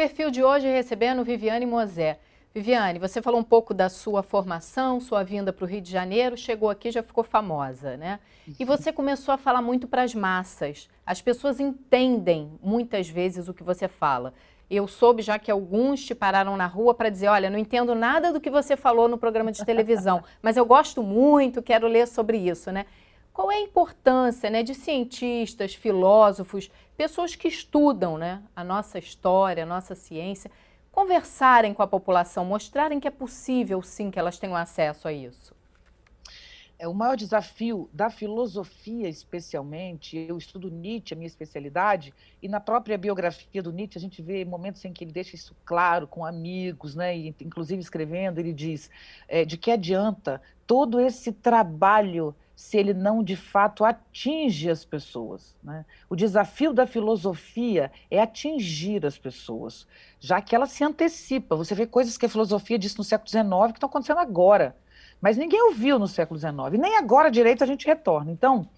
Perfil de hoje recebendo Viviane Mosé. Viviane, você falou um pouco da sua formação, sua vinda para o Rio de Janeiro, chegou aqui e já ficou famosa, né? E você começou a falar muito para as massas. As pessoas entendem muitas vezes o que você fala. Eu soube já que alguns te pararam na rua para dizer, olha, não entendo nada do que você falou no programa de televisão, mas eu gosto muito, quero ler sobre isso, né? Qual é a importância, né, de cientistas, filósofos, pessoas que estudam, né, a nossa história, a nossa ciência, conversarem com a população, mostrarem que é possível, sim, que elas tenham acesso a isso? É o maior desafio da filosofia, especialmente. Eu estudo Nietzsche, a minha especialidade, e na própria biografia do Nietzsche a gente vê momentos em que ele deixa isso claro com amigos, né? E, inclusive escrevendo, ele diz de que adianta todo esse trabalho se ele não de fato atinge as pessoas, né? O desafio da filosofia é atingir as pessoas, já que ela se antecipa. Você vê coisas que a filosofia disse no século XIX que estão acontecendo agora. Mas ninguém ouviu no século XIX, nem agora direito a gente retorna. Então,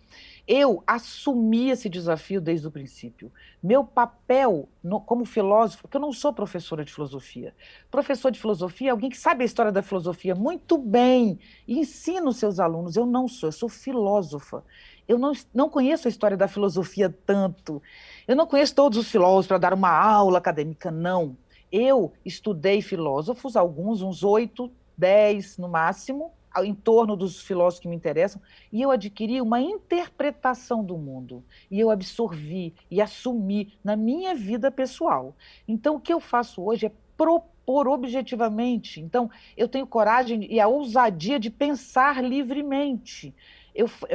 eu assumi esse desafio desde o princípio. Meu papel como filósofo, porque eu não sou professora de filosofia. Professor de filosofia é alguém que sabe a história da filosofia muito bem e ensina os seus alunos. Eu não sou, eu sou filósofa. Eu não conheço a história da filosofia tanto. Eu não conheço todos os filósofos para dar uma aula acadêmica, não. Eu estudei filósofos, alguns, uns 8, 10 no máximo, em torno dos filósofos que me interessam, e eu adquiri uma interpretação do mundo, e eu absorvi e assumi na minha vida pessoal. Então, o que eu faço hoje é propor objetivamente. Então, eu tenho coragem e a ousadia de pensar livremente.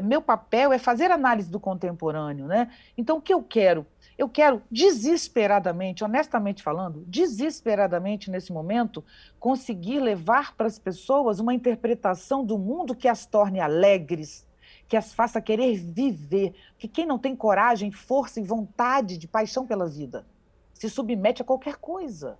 Meu papel é fazer análise do contemporâneo, né? Então, o que eu quero? Eu quero desesperadamente, honestamente falando, desesperadamente nesse momento, conseguir levar para as pessoas uma interpretação do mundo que as torne alegres, que as faça querer viver. Que quem não tem coragem, força e vontade de paixão pela vida se submete a qualquer coisa.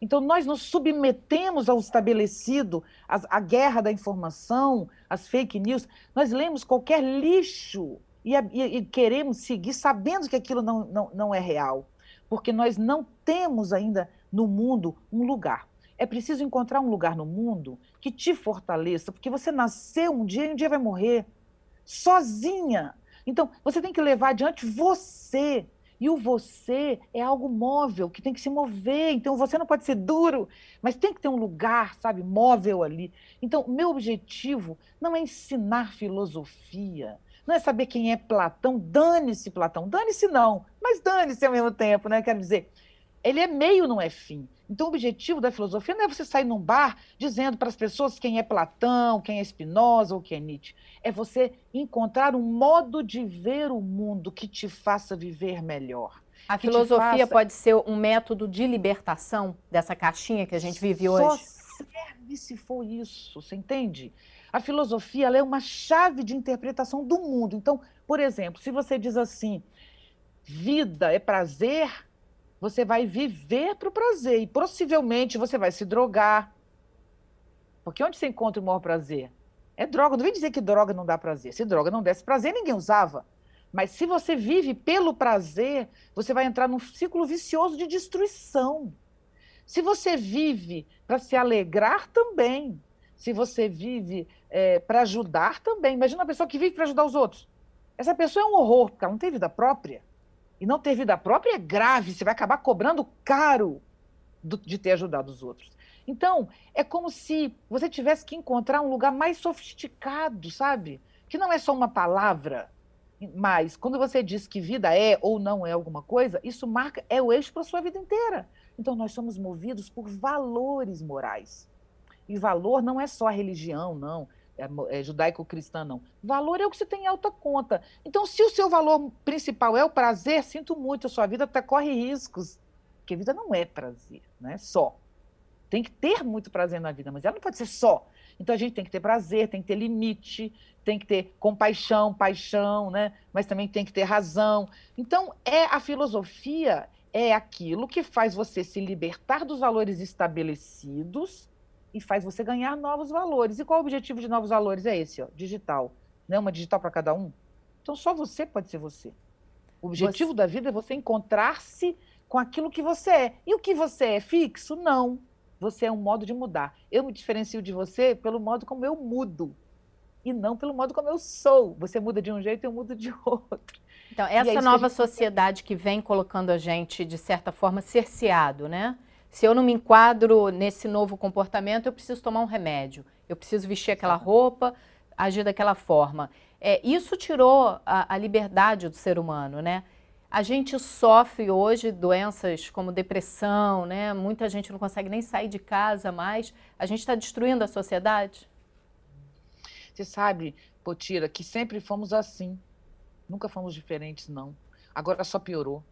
Então, nós nos submetemos ao estabelecido, à guerra da informação, às fake news. Nós lemos qualquer lixo e queremos seguir sabendo que aquilo não é real, porque nós não temos ainda no mundo um lugar. É preciso encontrar um lugar no mundo que te fortaleça, porque você nasceu um dia e um dia vai morrer sozinha. Então, você tem que levar adiante você. E o você é algo móvel, que tem que se mover. Então, você não pode ser duro, mas tem que ter um lugar, sabe, móvel ali. Então, meu objetivo não é ensinar filosofia, não é saber quem é Platão, dane-se não, mas dane-se ao mesmo tempo, né? Quero dizer, ele é meio, não é fim. Então, o objetivo da filosofia não é você sair num bar dizendo para as pessoas quem é Platão, quem é Spinoza ou quem é Nietzsche. É você encontrar um modo de ver o mundo que te faça viver melhor. A Que te filosofia faça. pode ser um método de libertação dessa caixinha que a gente vive Só hoje? serve se for isso, você entende? A filosofia ela é uma chave de interpretação do mundo. Então, por exemplo, se você diz assim, vida é prazer, você vai viver para o prazer e possivelmente você vai se drogar. Porque onde você encontra o maior prazer? É droga. Não vem dizer que droga não dá prazer. Se droga não desse prazer, ninguém usava. Mas se você vive pelo prazer, você vai entrar num ciclo vicioso de destruição. Se você vive para se alegrar também, se você vive para ajudar também. Imagina uma pessoa que vive para ajudar os outros. Essa pessoa é um horror, porque ela não tem vida própria. E não ter vida própria é grave, você vai acabar cobrando caro de ter ajudado os outros. Então, é como se você tivesse que encontrar um lugar mais sofisticado, sabe? Que não é só uma palavra, mas quando você diz que vida é ou não é alguma coisa, isso marca, é o eixo para a sua vida inteira. Então, nós somos movidos por valores morais. E valor não é só a religião, não. É judaico-cristã, não. Valor é o que você tem em alta conta. Então, se o seu valor principal é o prazer, sinto muito, a sua vida até corre riscos. Porque a vida não é prazer, não é só. Tem que ter muito prazer na vida, mas ela não pode ser só. Então, a gente tem que ter prazer, tem que ter limite, tem que ter compaixão, paixão, né? Mas também tem que ter razão. Então, a filosofia é aquilo que faz você se libertar dos valores estabelecidos e faz você ganhar novos valores. E qual o objetivo de novos valores? É esse, ó, digital. Não é uma digital para cada um? Então, só você pode ser você. O Você, objetivo da vida é você encontrar-se com aquilo que você é. E o que você é fixo? Não. Você é um modo de mudar. Eu me diferencio de você pelo modo como eu mudo, e não pelo modo como eu sou. Você muda de um jeito, eu mudo de outro. Então, E é essa isso que a nova gente sociedade que vem colocando a gente, de certa forma, cerceado, né? Se eu não me enquadro nesse novo comportamento, eu preciso tomar um remédio. Eu preciso vestir aquela roupa, agir daquela forma. Isso tirou a liberdade do ser humano, né? A gente sofre hoje doenças como depressão, né? Muita gente não consegue nem sair de casa mais. A gente está destruindo a sociedade? Você sabe, Potira, que sempre fomos assim. Nunca fomos diferentes, não. Agora só piorou.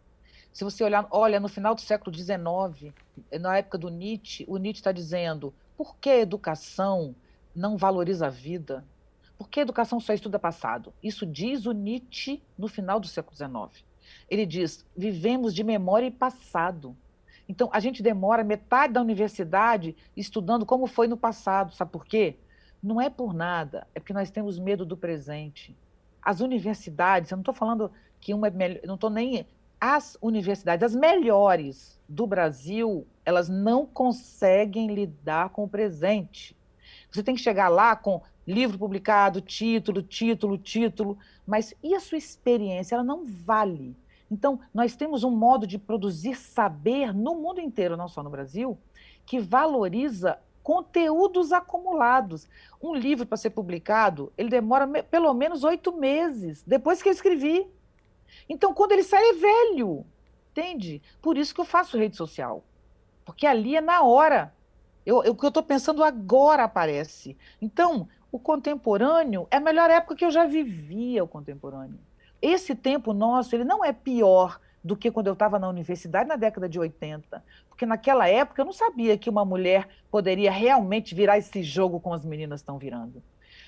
Se você olha, no final do século XIX, na época do Nietzsche, o Nietzsche está dizendo: por que a educação não valoriza a vida? Por que a educação só estuda passado? Isso diz o Nietzsche no final do século XIX. Ele diz: vivemos de memória e passado. Então, a gente demora metade da universidade estudando como foi no passado. Sabe por quê? Não é por nada, é porque nós temos medo do presente. As universidades, eu não estou falando que uma é melhor, não estou nem. As universidades, as melhores do Brasil, elas não conseguem lidar com o presente. Você tem que chegar lá com livro publicado, título, título, título, mas e a sua experiência? Ela não vale. Então, nós temos um modo de produzir saber no mundo inteiro, não só no Brasil, que valoriza conteúdos acumulados. Um livro para ser publicado, ele demora pelo menos 8 meses depois que eu escrevi. Então, quando ele sai, é velho, entende? Por isso que eu faço rede social, porque ali é na hora. O que eu estou pensando agora aparece. Então, o contemporâneo é a melhor época que eu já vivia, o contemporâneo. Esse tempo nosso, ele não é pior do que quando eu estava na universidade na década de 80, porque naquela época eu não sabia que uma mulher poderia realmente virar esse jogo como as meninas estão virando.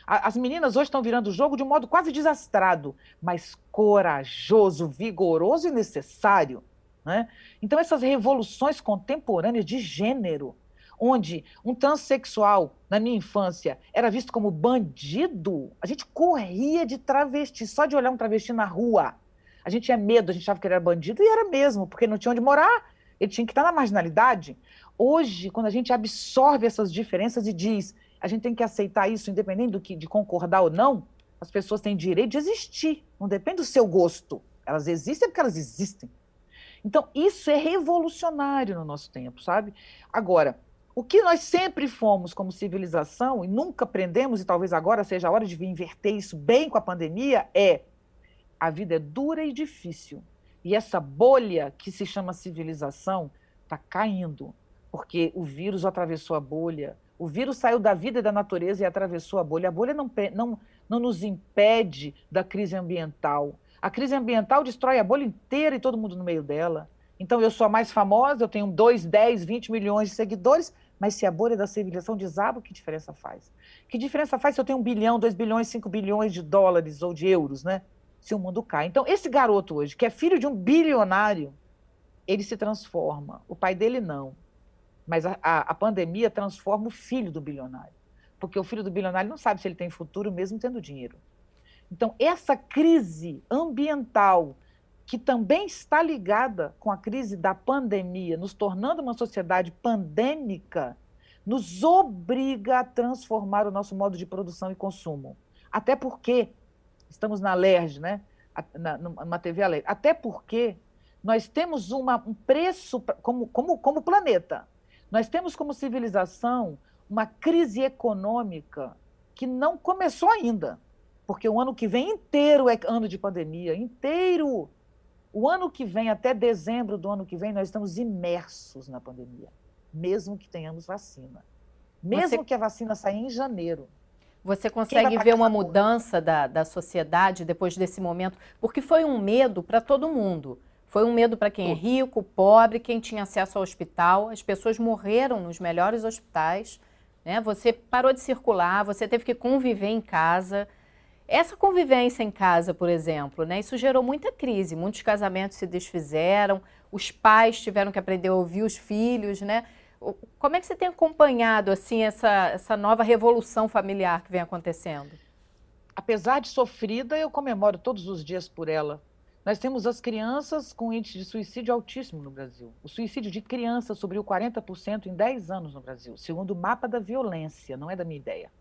As meninas hoje estão virando o jogo de um modo quase desastrado, mas corajoso, vigoroso e necessário, né? Então, essas revoluções contemporâneas de gênero, onde um transexual, na minha infância, era visto como bandido, a gente corria de travesti, só de olhar um travesti na rua. A gente tinha medo, a gente achava que ele era bandido, e era mesmo, porque não tinha onde morar, ele tinha que estar na marginalidade. Hoje, quando a gente absorve essas diferenças e diz: a gente tem que aceitar isso, independente de concordar ou não, as pessoas têm direito de existir, não depende do seu gosto. Elas existem porque elas existem. Então, isso é revolucionário no nosso tempo, sabe? Agora, o que nós sempre fomos como civilização, e nunca aprendemos, e talvez agora seja a hora de inverter isso bem com a pandemia, a vida é dura e difícil. E essa bolha que se chama civilização está caindo, porque o vírus atravessou a bolha. O vírus saiu da vida e da natureza e atravessou a bolha. A bolha não nos impede da crise ambiental. A crise ambiental destrói a bolha inteira e todo mundo no meio dela. Então, eu sou a mais famosa, eu tenho 2, 10, 20 milhões de seguidores, mas se a bolha da civilização desaba, que diferença faz? Que diferença faz se eu tenho 1 bilhão, 2 bilhões, 5 bilhões de dólares ou de euros, né? Se o mundo cai. Então, esse garoto hoje, que é filho de um bilionário, ele se transforma. O pai dele não. Mas a pandemia transforma o filho do bilionário. Porque o filho do bilionário não sabe se ele tem futuro mesmo tendo dinheiro. Então, essa crise ambiental, que também está ligada com a crise da pandemia, nos tornando uma sociedade pandêmica, nos obriga a transformar o nosso modo de produção e consumo. Até porque, estamos na LERJ, né? Numa TV Alerj, até porque nós temos um preço como planeta. Nós temos como civilização uma crise econômica que não começou ainda, porque o ano que vem inteiro é ano de pandemia, inteiro. O ano que vem, até dezembro do ano que vem, nós estamos imersos na pandemia, mesmo que tenhamos vacina. Mesmo que a vacina saia em janeiro. Você consegue ver uma mudança da sociedade depois desse momento? Porque foi um medo para todo mundo. Foi um medo para quem é rico, pobre, quem tinha acesso ao hospital. As pessoas morreram nos melhores hospitais, né? Você parou de circular, você teve que conviver em casa. Essa convivência em casa, por exemplo, né? Isso gerou muita crise. Muitos casamentos se desfizeram, os pais tiveram que aprender a ouvir os filhos, né? Como é que você tem acompanhado assim, essa nova revolução familiar que vem acontecendo? Apesar de sofrida, eu comemoro todos os dias por ela. Nós temos as crianças com índice de suicídio altíssimo no Brasil. O suicídio de criança subiu 40% em 10 anos no Brasil, segundo o mapa da violência, não é da minha ideia.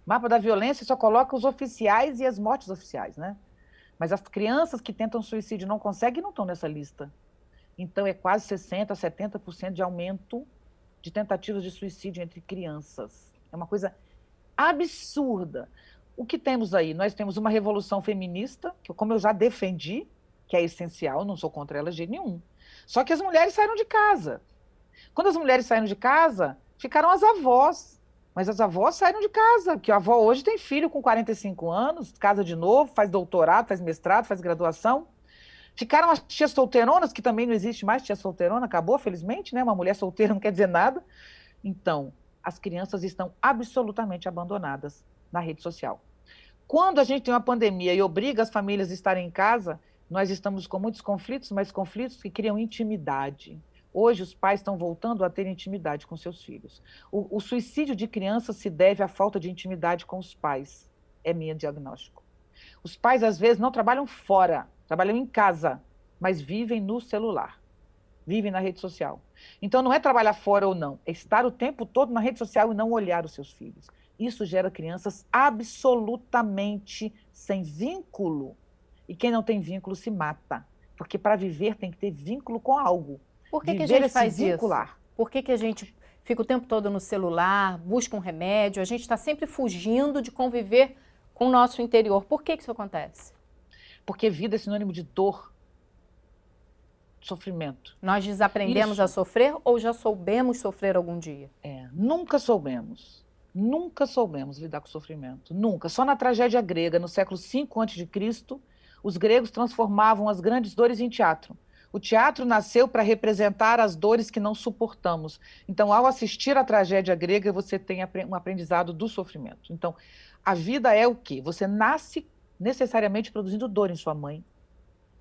O mapa da violência só coloca os oficiais e as mortes oficiais, né? Mas as crianças que tentam suicídio e não conseguem não estão nessa lista. Então, é quase 60%, 70% de aumento de tentativas de suicídio entre crianças. É uma coisa absurda. O que temos aí? Nós temos uma revolução feminista, que, como eu já defendi, que é essencial, não sou contra ela de jeito nenhum. Só que as mulheres saíram de casa. Quando as mulheres saíram de casa, ficaram as avós. Mas as avós saíram de casa, porque a avó hoje tem filho com 45 anos, casa de novo, faz doutorado, faz mestrado, faz graduação. Ficaram as tias solteironas, que também não existe mais tia solteirona, acabou, felizmente, né? Uma mulher solteira não quer dizer nada. Então, as crianças estão absolutamente abandonadas na rede social. Quando a gente tem uma pandemia e obriga as famílias a estarem em casa, nós estamos com muitos conflitos, mas conflitos que criam intimidade. Hoje, os pais estão voltando a ter intimidade com seus filhos. O suicídio de crianças se deve à falta de intimidade com os pais. É meu diagnóstico. Os pais, às vezes, não trabalham fora, trabalham em casa, mas vivem no celular, vivem na rede social. Então, não é trabalhar fora ou não, é estar o tempo todo na rede social e não olhar os seus filhos. Isso gera crianças absolutamente sem vínculo. E quem não tem vínculo se mata. Porque para viver tem que ter vínculo com algo. Por que que a Viver gente é se faz isso? vincular. Por que que a gente fica o tempo todo no celular, busca um remédio? A gente está sempre fugindo de conviver com o nosso interior. Por que que isso acontece? Porque vida é sinônimo de dor, sofrimento. Nós desaprendemos Isso. a sofrer ou já soubemos sofrer algum dia? Nunca soubemos. Nunca soubemos lidar com o sofrimento. Nunca. Só na tragédia grega, no século V a.C., os gregos transformavam as grandes dores em teatro. O teatro nasceu para representar as dores que não suportamos. Então, ao assistir à tragédia grega, você tem um aprendizado do sofrimento. Então, a vida é o quê? Você nasce necessariamente produzindo dor em sua mãe.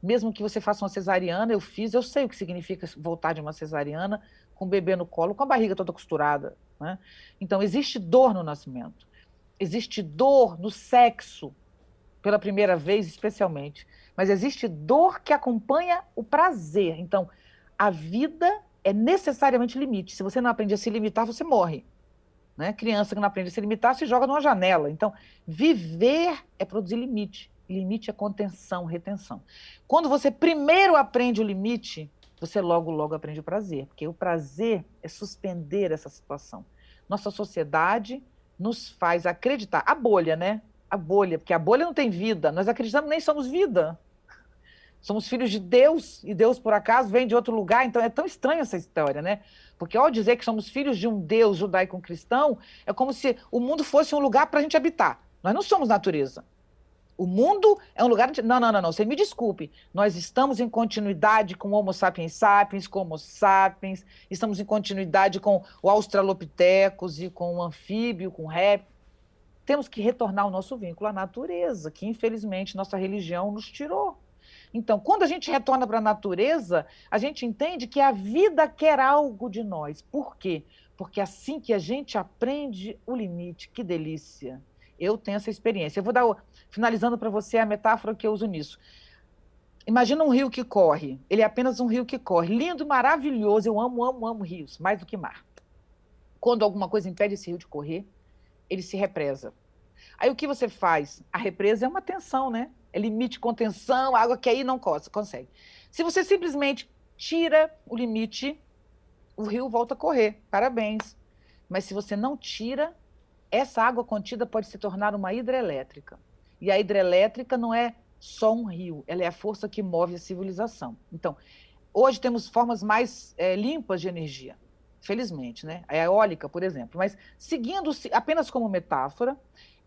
Mesmo que você faça uma cesariana, eu sei o que significa voltar de uma cesariana com o bebê no colo, com a barriga toda costurada, né? Então, existe dor no nascimento. Existe dor no sexo, pela primeira vez, especialmente. Mas existe dor que acompanha o prazer. Então, a vida é necessariamente limite. Se você não aprende a se limitar, você morre. Né? Criança que não aprende a se limitar, se joga numa janela. Então, viver é produzir limite. Limite é contenção, retenção. Quando você primeiro aprende o limite, você logo, logo aprende o prazer. Porque o prazer é suspender essa situação. Nossa sociedade nos faz acreditar. A bolha, né? A bolha, porque a bolha não tem vida. Nós acreditamos que nem somos vida. Somos filhos de Deus, e Deus, por acaso, vem de outro lugar. Então, é tão estranha essa história, né? Porque ao dizer que somos filhos de um Deus judaico-cristão, é como se o mundo fosse um lugar para a gente habitar. Nós não somos natureza. O mundo é um lugar... Não, não, não, não, você me desculpe. Nós estamos em continuidade com o Homo sapiens sapiens, com o Homo sapiens, estamos em continuidade com o Australopithecus e com o anfíbio, com o réptil. Temos que retornar o nosso vínculo à natureza, que infelizmente nossa religião nos tirou. Então, quando a gente retorna para a natureza, a gente entende que a vida quer algo de nós. Por quê? Porque assim que a gente aprende o limite, que delícia. Eu tenho essa experiência. Eu vou dar, finalizando para você a metáfora que eu uso nisso. Imagina um rio que corre. Ele é apenas um rio que corre. Lindo, maravilhoso. Eu amo, amo, amo rios, mais do que mar. Quando alguma coisa impede esse rio de correr, ele se represa. Aí o que você faz? A represa é uma tensão, né? É limite, contenção, água que aí não consegue. Se você simplesmente tira o limite, o rio volta a correr. Parabéns. Mas se você não tira, essa água contida pode se tornar uma hidrelétrica. E a hidrelétrica não é só um rio, ela é a força que move a civilização. Então, hoje temos formas mais limpas de energia. Felizmente, né? A eólica, por exemplo. Mas, seguindo apenas como metáfora,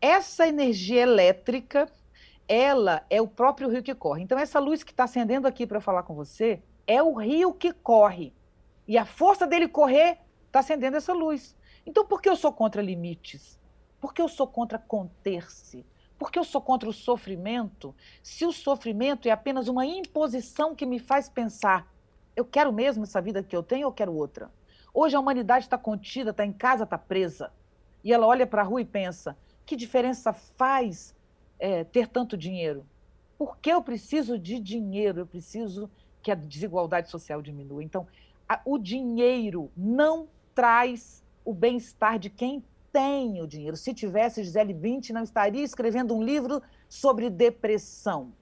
essa energia elétrica, ela é o próprio rio que corre. Então, essa luz que está acendendo aqui para falar com você é o rio que corre. E a força dele correr está acendendo essa luz. Então, por que eu sou contra limites? Por que eu sou contra conter-se? Por que eu sou contra o sofrimento? Se o sofrimento é apenas uma imposição que me faz pensar, eu quero mesmo essa vida que eu tenho ou eu quero outra? Hoje a humanidade está contida, está em casa, está presa. E ela olha para a rua e pensa, que diferença faz ter tanto dinheiro? Porque eu preciso de dinheiro, eu preciso que a desigualdade social diminua. Então, o dinheiro não traz o bem-estar de quem tem o dinheiro. Se tivesse, Gisele Bündchen não estaria escrevendo um livro sobre depressão.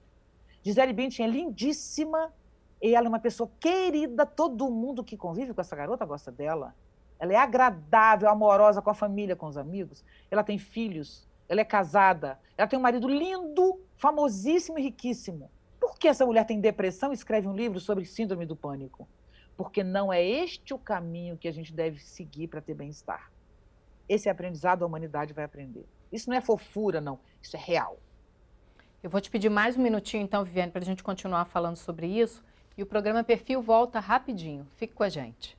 Gisele Bündchen é lindíssima e ela é uma pessoa querida, todo mundo que convive com essa garota gosta dela. Ela é agradável, amorosa com a família, com os amigos. Ela tem filhos, ela é casada, ela tem um marido lindo, famosíssimo e riquíssimo. Por que essa mulher tem depressão e escreve um livro sobre síndrome do pânico? Porque não é este o caminho que a gente deve seguir para ter bem-estar. Esse aprendizado a humanidade vai aprender. Isso não é fofura, não. Isso é real. Eu vou te pedir mais um minutinho, então, Viviane, para a gente continuar falando sobre isso. E o programa Perfil volta rapidinho. Fique com a gente.